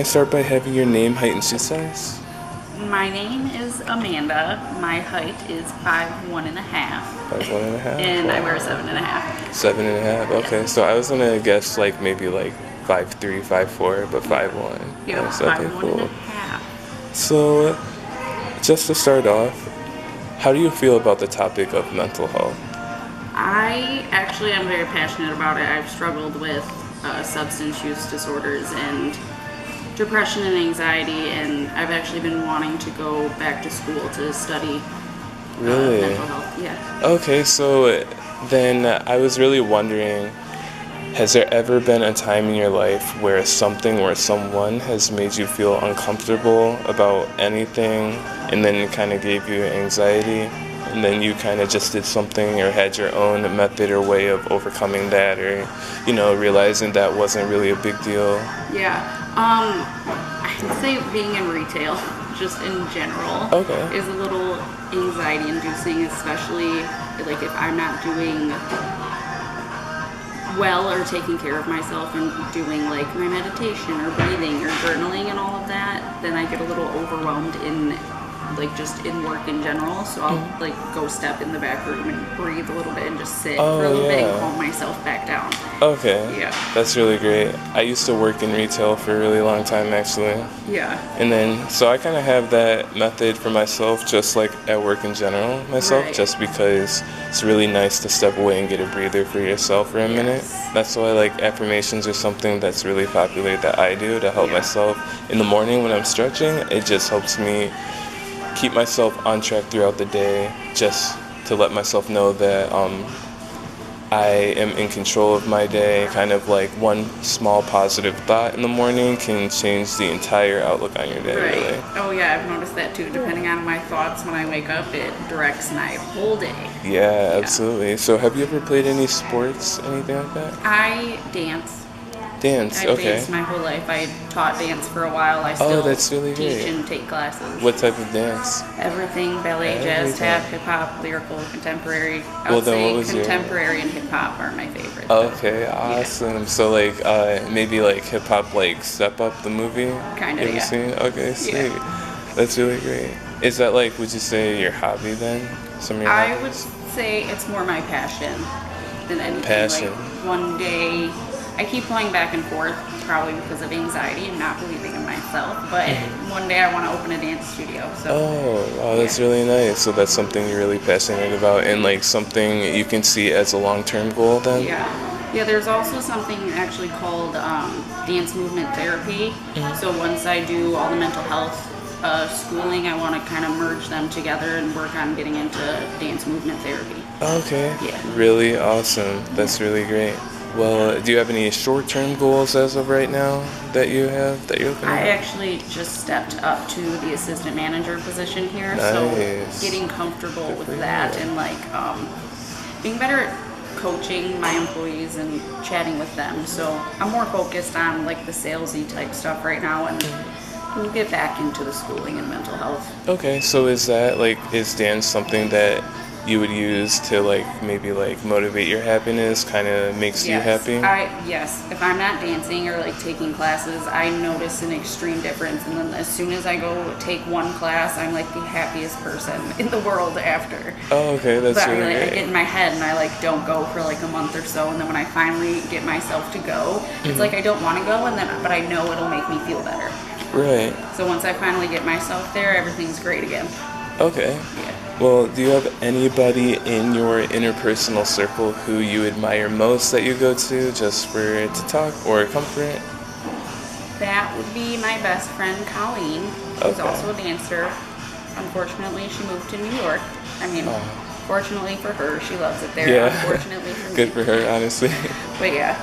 I start by having your name, height, and shoe size. My name is Amanda. My height is 5'1.5". 5'1.5". And I wear 7.5. 7.5. Okay, so I was gonna guess like maybe like 5'3", 5'4", but 5'1". Yep, Yes, okay, 5'1 cool. and a half. So, just to start off, how do you feel about the topic of mental health? I actually am very passionate about it. I've struggled with substance use disorders and depression and anxiety, and I've actually been wanting to go back to school to study Really? mental health. Yeah. Okay, so then I was really wondering, has there ever been a time in your life where something or someone has made you feel uncomfortable about anything and then it kind of gave you anxiety, and then you kind of just did something or had your own method or way of overcoming that, or, realizing that wasn't really a big deal? Yeah. I'd say being in retail, just in general, Okay. is a little anxiety inducing, especially like if I'm not doing well or taking care of myself and doing like my meditation or breathing or journaling and all of that, then I get a little overwhelmed in like just in work in general. So I'll like go step in the back room and breathe a little bit and just sit for a little bit and calm myself back down. Okay. Yeah. That's really great. I used to work in retail for a really long time, actually. Yeah. And then, so I kind of have that method for myself, just like at work in general, myself, Right. just because it's really nice to step away and get a breather for yourself for a minute. That's why, like, affirmations are something that's really popular that I do to help myself. In the morning when I'm stretching, it just helps me keep myself on track throughout the day, just to let myself know that I am in control of my day. Kind of like one small positive thought in the morning can change the entire outlook on your day, Right. really. Oh yeah, I've noticed that too. Depending on my thoughts when I wake up, it directs my whole day. Yeah, absolutely. So have you ever played any sports, anything like that? I dance. Dance, I've okay. danced my whole life. I taught dance for a while. I still that's really teach great. and take classes. What type of dance? Everything, ballet, jazz, Everything. tap, hip hop, lyrical, contemporary. I Well, would then say what was your- contemporary and hip hop are my favorite. Okay, awesome. So like maybe like hip hop, like Step Up the movie? Kinda, You ever yeah. seen? Okay, sweet. Yeah. That's really great. Is that like, would you say your hobby then? Some of your I would hobbies? say it's more my passion than anything. Passion. Like one day, I keep going back and forth, probably because of anxiety and not believing in myself. But one day I want to open a dance studio. So Oh, that's really nice. So that's something you're really passionate about, and like something you can see as a long-term goal then? yeah, there's also something actually called dance movement therapy. So once I do all the mental health schooling, I want to kind of merge them together and work on getting into dance movement therapy. Okay. Yeah. Really awesome. That's really great. Well, do you have any short-term goals as of right now that you're looking I at? actually just stepped up to the assistant manager position here, Nice. so getting comfortable with that and like being better at coaching my employees and chatting with them. So I'm more focused on like the salesy type stuff right now, and we'll get back into the schooling and mental health. Okay, so is dance something that you would use to like maybe like motivate your happiness, kind of makes you happy? Yes. If I'm not dancing or like taking classes, I notice an extreme difference, and then as soon as I go take one class, I'm like the happiest person in the world after. Oh, okay, that's But really I great. get in my head and I like don't go for like a month or so, and then when I finally get myself to go, it's like I don't want to go, but I know it'll make me feel better. Right. So once I finally get myself there, everything's great again. Okay. Yeah. Well, do you have anybody in your interpersonal circle who you admire most that you go to just for to talk or comfort? That would be my best friend Colleen, who's Okay. also a dancer. Unfortunately, she moved to New York. I mean, fortunately for her, she loves it there. Yeah. Unfortunately for me. Good for her, honestly. But yeah,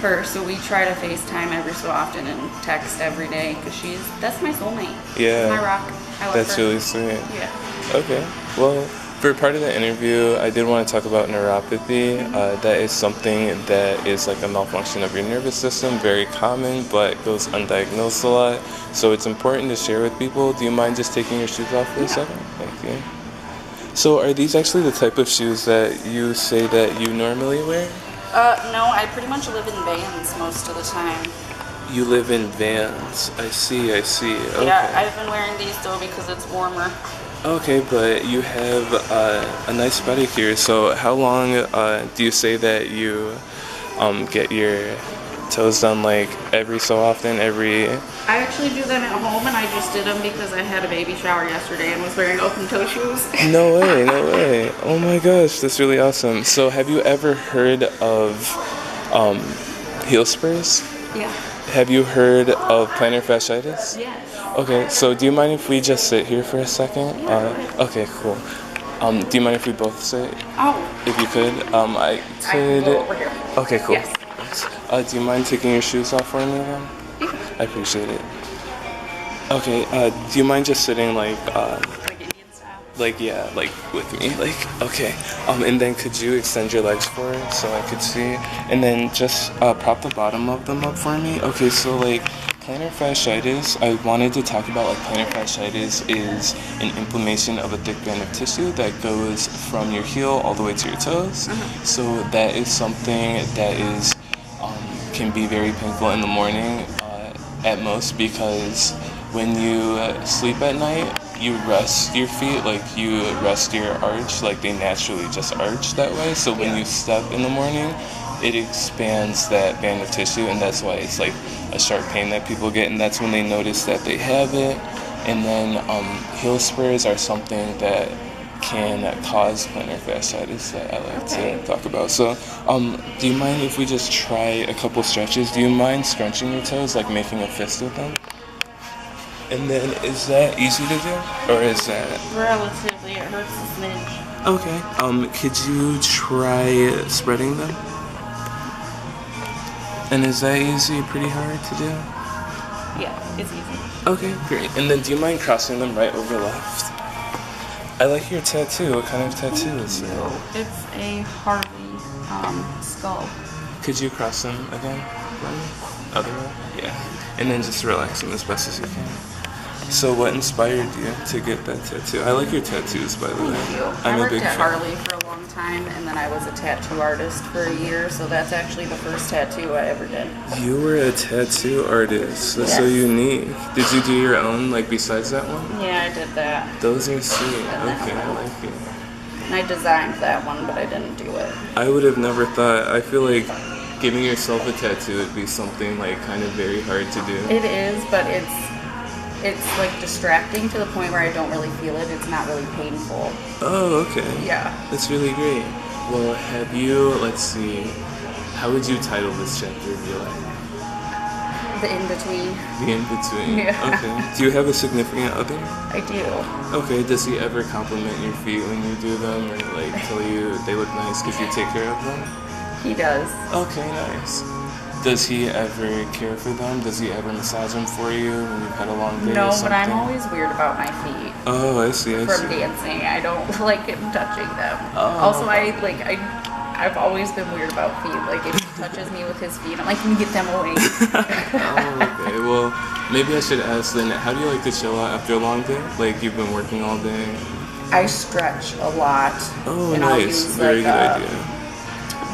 her. So we try to FaceTime every so often and text every day because that's my soulmate. Yeah. She's my rock. I love That's her. really sweet. Yeah. Okay. Well, for part of the interview, I did want to talk about neuropathy. That is something that is like a malfunction of your nervous system, very common, but goes undiagnosed a lot. So it's important to share with people. Do you mind just taking your shoes off for a second? Thank you. So are these actually the type of shoes that you say that you normally wear? No, I pretty much live in Vans most of the time. You live in Vans. I see, I see. Okay. Yeah, I've been wearing these though because it's warmer. Okay, but you have a nice pedicure. So how long do you say that you get your toes done, like every so often, every... I actually do them at home, and I just did them because I had a baby shower yesterday and was wearing open-toe shoes. No way, no way. Oh my gosh, that's really awesome. So have you ever heard of heel spurs? Yeah. Have you heard of plantar fasciitis? Yes. Okay, so do you mind if we just sit here for a second? Yeah. Okay, cool. Do you mind if we both sit? Oh. If you could, I I can go over here. Okay, cool. Yes. Do you mind taking your shoes off for me then? Yeah. I appreciate it. Okay, do you mind just sitting like Indian style? like, yeah, like with me, like, okay. And then could you extend your legs forward so I could see? And then just prop the bottom of them up for me. Okay, so like plantar fasciitis, I wanted to talk about like plantar fasciitis is an inflammation of a thick band of tissue that goes from your heel all the way to your toes. So that is something that is can be very painful in the morning at most, because when you sleep at night, you rest your feet, like you rest your arch, like they naturally just arch that way. So when you step in the morning, it expands that band of tissue, and that's why it's like a sharp pain that people get, and that's when they notice that they have it. And then heel spurs are something that can cause plantar fasciitis that I like to talk about. So do you mind if we just try a couple stretches? Do you mind scrunching your toes, like making a fist with them? And then, is that easy to do, or is that... Relatively, it hurts a smidge. Okay, could you try spreading them? And is that easy, pretty hard to do? Yeah, it's easy. Okay, great. And then do you mind crossing them right over left? I like your tattoo. What kind of tattoo is it? It's a Harvey skull. Could you cross them again? Other way? Yeah. And then just relax them as best as you can. So what inspired you to get that tattoo? I like your tattoos, by the way. Thank you. I'm I a big worked at fan. Harley for a long time, and then I was a tattoo artist for a year, so that's actually the first tattoo I ever did. You were a tattoo artist. That's so Yes. unique. Did you do your own, like, besides that one? Yeah, I did that. Those are sweet. Okay, I like it. And I designed that one, but I didn't do it. I would have never thought. I feel like giving yourself a tattoo would be something, like, kind of very hard to do. It is, but it's like distracting to the point where I don't really feel it. It's not really painful. Oh, okay. Yeah. That's really great. Well, have you, let's see, how would you title this chapter of your life? The in-between. The in-between? Yeah. Okay. Do you have a significant other? I do. Okay, does he ever compliment your feet when you do them, or like tell you they look nice because you take care of them? He does. Okay, nice. Does he ever care for them? Does he ever massage them for you when you've had a long day or No, something? but I'm always weird about my feet. Oh, I see, I From see. dancing. I don't like him touching them. Oh. Also, I've always been weird about feet. Like, if he touches me with his feet, I'm like, can you get them away? Oh, okay. Well, maybe I should ask then, how do you like to chill out after a long day? Like, you've been working all day? I stretch a lot. Oh, and I'll nice. use, Very like, good idea.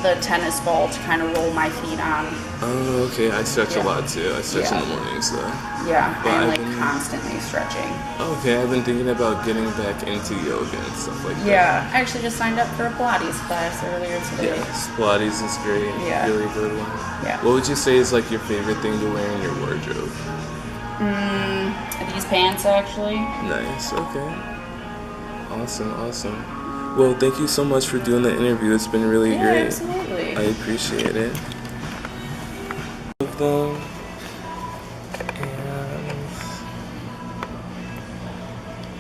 the tennis ball to kind of roll my feet on. Oh, okay. I stretch a Yeah. lot too. I stretch in Yeah. the mornings though. Yeah, But I'm I've like been- constantly stretching. Okay, I've been thinking about getting back into yoga and stuff like that. Yeah, I actually just signed up for a Pilates class earlier today. Yes, Pilates is great. Yeah. Really good one. Yeah. What would you say is like your favorite thing to wear in your wardrobe? These pants, actually. Nice. Okay. Awesome. Awesome. Well, thank you so much for doing the interview. It's been really Yeah, great. absolutely. I appreciate it. Of them. And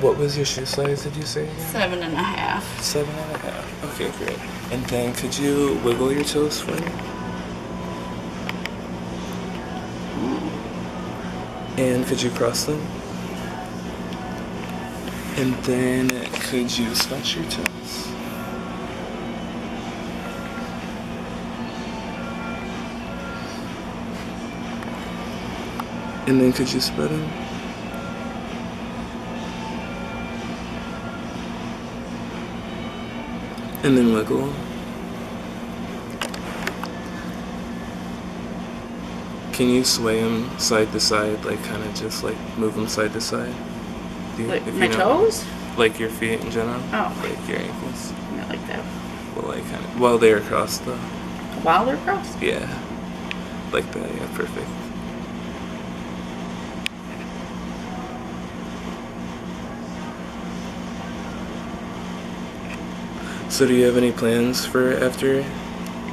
what was your shoe size? Did you say again? 7.5. 7.5. Okay, great. And then could you wiggle your toes for me? And could you cross them? And then could you scratch your toes? And then could you spread them? And then wiggle. Can you sway them side to side, like kind of just like move them side to side? Like if my toes? Like your feet in general? Oh. Like your ankles? Yeah, like that. Well, like kind of, while they're crossed though. While they're crossed? Yeah. Like that, yeah, perfect. So do you have any plans for after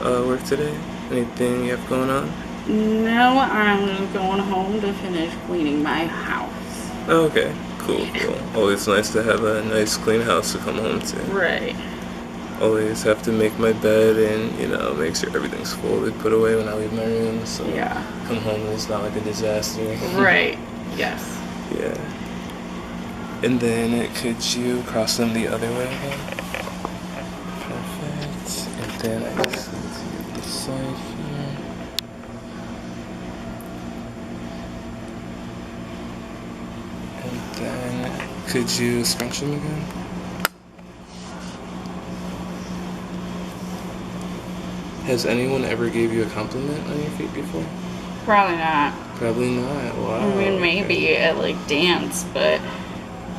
work today? Anything you have going on? No, I'm just going home to finish cleaning my house. Oh, okay. Cool, cool. Always nice to have a nice clean house to come home to. Right. Always have to make my bed and, you know, make sure everything's folded, put away when I leave my room. So Yeah. come home and it's not like a disaster. Right. Yes. Yeah. And then could you cross them the other way again? Perfect. And then I guess let's do this side here. And then could you scrunch them again? Has anyone ever gave you a compliment on your feet before? Probably not. Probably not. Wow. I mean, maybe okay. at like dance, but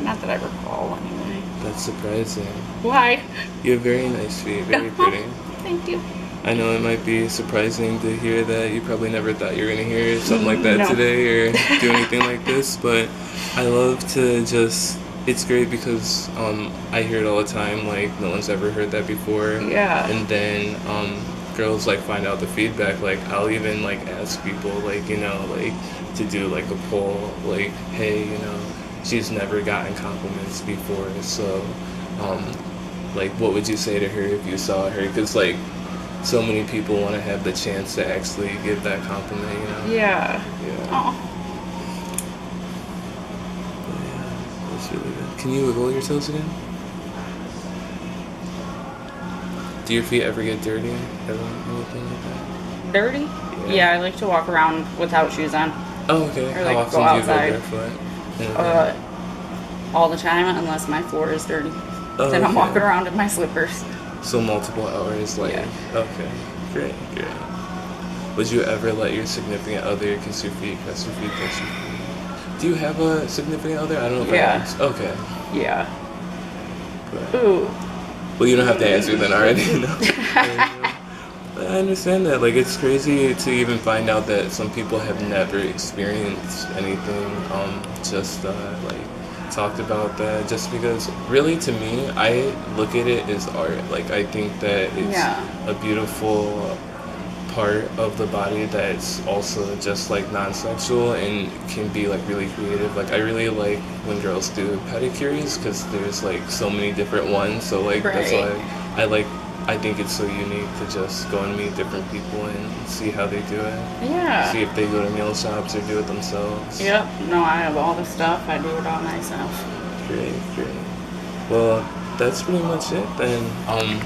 not that I recall anyway. That's surprising. Why? You have very nice feet, very pretty. Thank you. I know it might be surprising to hear that. You probably never thought you were going to hear something like that No. today or do anything like this, but I love to just, it's great because I hear it all the time, like no one's ever heard that before. Yeah. And then girls like find out the feedback, like I'll even like ask people, like, you know, like to do like a poll, like, hey, you know, she's never gotten compliments before, so like what would you say to her if you saw her? Because like so many people want to have the chance to actually give that compliment, you know. Yeah. Yeah. Oh. Yeah, that's really good. Can you wiggle your toes again? Do your feet ever get dirty? Ever anything like that? Dirty? Yeah, I like to walk around without shoes on. Oh, okay. Or, like, How go often do you outside. go barefoot? All the time, unless my floor is dirty. Oh, Then I'm okay. walking around in my slippers. So multiple hours, like, Yeah. okay, great, great. Would you ever let your significant other kiss your feet, kiss your feet, kiss your feet? Do you have a significant other? I don't know if Yeah. I asked. Okay. Yeah. But, Ooh. well, you don't have to answer then already. No. I understand that. Like, it's crazy to even find out that some people have never experienced anything. Like talked about that. Just because, really, to me, I look at it as art. Like, I think that it's a beautiful part of the body that's also just like non-sexual and can be like really creative. Like I really like when girls do pedicures because there's like so many different ones, so like that's why I think it's so unique to just go and meet different people and see how they do it. Yeah. See if they go to nail shops or do it themselves. Yep. No, I have all the stuff. I do it all myself. Great, great. Well, that's pretty much it then.